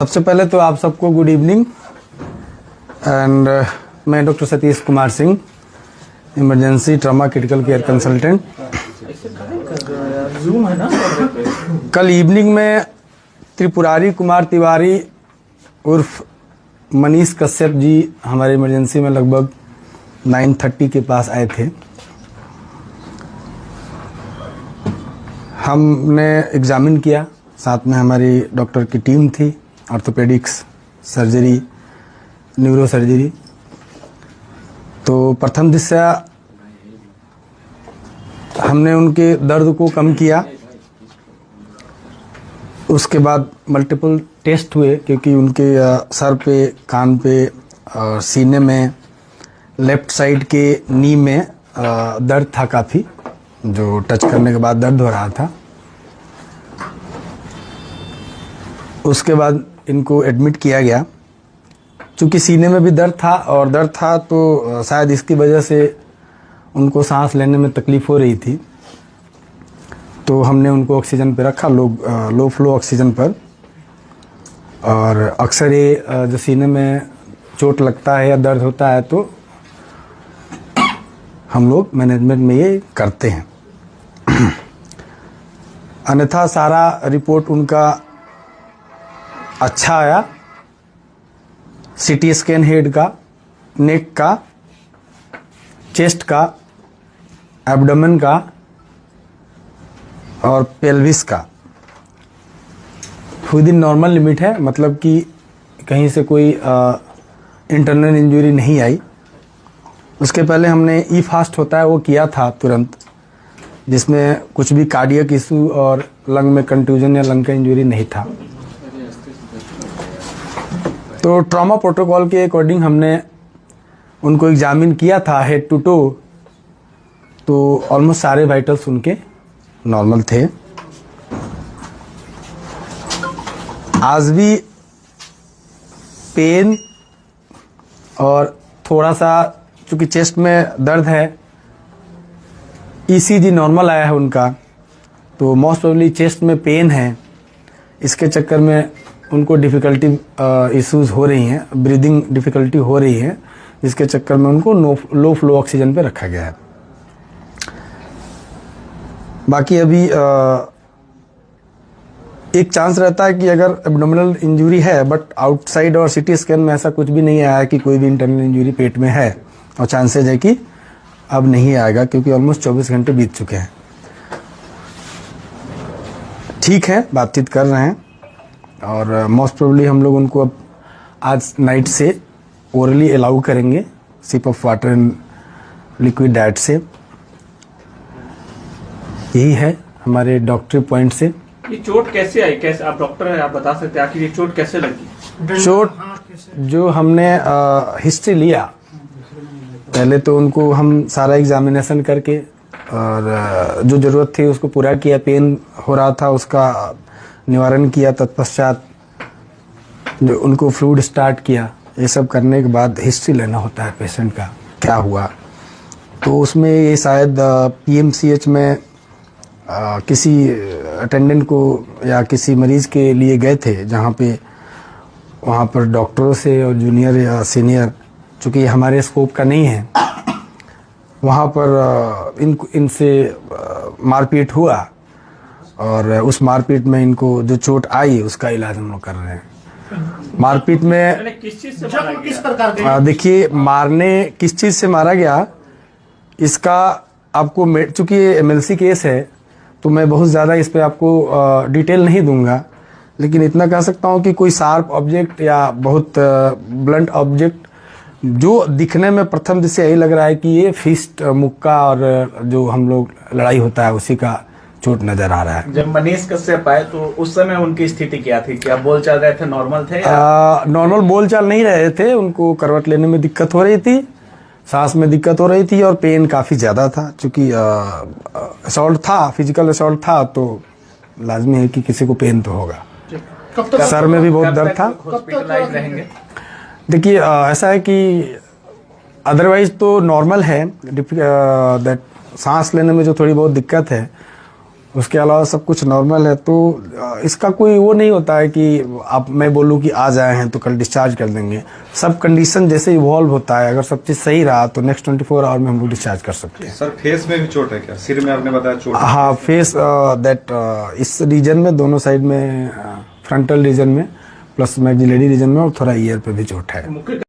सबसे पहले तो आप सबको गुड इवनिंग एंड मैं doctor Satish Kumar Singh, emergency trauma critical care consultant. कल इवनिंग में त्रिपुरारी कुमार तिवारी उर्फ मनीष कश्यप जी हमारे इमरजेंसी में लगभग 9:30 के पास आए थे। हमने एग्जामिन किया, साथ में हमारी डॉक्टर की टीम थी, ऑर्थोपेडिक्स, सर्जरी, न्यूरो सर्जरी। तो प्रथम दृष्टया हमने उनके दर्द को कम किया। उसके बाद मल्टीपल टेस्ट हुए, क्योंकि उनके सर पे, कान पे, सीने में, लेफ्ट साइड के नी में दर्द था काफ़ी, जो टच करने के बाद दर्द हो रहा था। उसके बाद इनको एडमिट किया गया। चूँकि सीने में भी दर्द था तो शायद इसकी वजह से उनको सांस लेने में तकलीफ़ हो रही थी, तो हमने उनको ऑक्सीजन पे रखा, लो फ्लो ऑक्सीजन पर। और अक्सर ये जो सीने में चोट लगता है या दर्द होता है तो हम लोग मैनेजमेंट में ये करते हैं। अन्यथा सारा रिपोर्ट उनका अच्छा आया। सीटी स्कैन हेड का, नेक का, चेस्ट का, एब्डोमेन का और पेल्विस का विद इन नॉर्मल लिमिट है, मतलब कि कहीं से कोई इंटरनल इंजरी नहीं आई। उसके पहले हमने ई फास्ट होता है वो किया था तुरंत, जिसमें कुछ भी कार्डियक इशू और लंग में कंट्यूजन या लंग का इंजरी नहीं था। तो ट्रॉमा प्रोटोकॉल के अकॉर्डिंग हमने उनको एग्जामिन किया था हेड टू टो, तो ऑलमोस्ट सारे वाइटल्स उनके नॉर्मल थे। आज भी पेन और थोड़ा सा चूँकि चेस्ट में दर्द है, ईसीजी नॉर्मल आया है उनका, तो मोस्ट प्रोबेबली चेस्ट में पेन है। इसके चक्कर में उनको डिफ़िकल्टी इश्यूज़ हो रही हैं, ब्रीदिंग डिफ़िकल्टी हो रही है, जिसके चक्कर में उनको लो फ्लो ऑक्सीजन पे रखा गया है। बाकी अभी एक चांस रहता है कि अगर एब्डोमिनल इंजरी है, बट आउटसाइड और सीटी स्कैन में ऐसा कुछ भी नहीं आया कि कोई भी इंटरनल इंजरी पेट में है, और चांसेज है कि अब नहीं आएगा, क्योंकि ऑलमोस्ट 24 घंटे बीत चुके हैं। ठीक है, बातचीत कर रहे हैं और मोस्ट प्रोबेबली हम लोग उनको अब आज नाइट से ओरली अलाउ करेंगे, sip of water and liquid diet से। यही है हमारे डॉक्टरी पॉइंट से। ये चोट कैसे आई, कैसे, आप डॉक्टर हैं, आप बता सकते हैं आखिर ये चोट कैसे लगी? चोट जो हमने हिस्ट्री लिया, पहले तो उनको हम सारा एग्जामिनेशन करके और जो ज़रूरत थी उसको पूरा किया। पेन हो रहा था, उसका निवारण किया। तत्पश्चात जो उनको फ्लूइड स्टार्ट किया। ये सब करने के बाद हिस्ट्री लेना होता है पेशेंट का, क्या हुआ। तो उसमें ये शायद पीएमसीएच में किसी अटेंडेंट को या किसी मरीज़ के लिए गए थे, जहाँ पे वहाँ पर डॉक्टरों से और जूनियर या सीनियर, चूँकि हमारे स्कोप का नहीं है, वहाँ पर इनसे मारपीट हुआ और उस मारपीट में इनको जो चोट आई उसका इलाज हम लोग कर रहे हैं। मारपीट में किस चीज से मारा गया? किस प्रकार के? देखिए, मारने किस चीज़ से मारा गया, इसका आपको, चूँकि ये एमएलसी केस है तो मैं बहुत ज़्यादा इस पर आपको डिटेल नहीं दूंगा, लेकिन इतना कह सकता हूँ कि कोई शार्प ऑब्जेक्ट या बहुत ब्लंट ऑब्जेक्ट जो दिखने में प्रथम दृष्टया यही लग रहा है कि ये फिस्ट, मुक्का और जो हम लोग लड़ाई होता है उसी का चोट नजर आ रहा है। जब मनीष कश्यप आए तो उस समय उनकी स्थिति क्या थी? क्या बोल चाल रहे थे, नॉर्मल थे? नॉर्मल बोल चाल नहीं रहे थे, उनको करवट लेने में दिक्कत हो रही थी, सांस में दिक्कत हो रही थी और पेन काफ़ी ज़्यादा था। चूँकि असॉल्ट था, फिजिकल असॉल्ट था, तो लाजमी है कि किसी को पेन तो होगा। सर में भी बहुत दर्द था। हॉस्पिटलाइज रहेंगे? देखिए, ऐसा है कि अदरवाइज तो नॉर्मल है, दैट सांस लेने में जो थोड़ी बहुत दिक्कत है उसके अलावा सब कुछ नॉर्मल है। तो इसका कोई वो नहीं होता है कि आप मैं बोलूँ कि आज आए हैं तो कल डिस्चार्ज कर देंगे। सब कंडीशन जैसे इवॉल्व होता है, अगर सब चीज़ सही रहा तो नेक्स्ट 24 आवर में हम लोग डिस्चार्ज कर सकते हैं। सर फेस में भी चोट है क्या? सिर में आपने बताया चोट है। हाँ, फेस दैट इस रीजन में, दोनों साइड में, फ्रंटल रीजन में प्लस मैक्सिलरी रीजन में, और थोड़ा ईयर पे भी चोट है।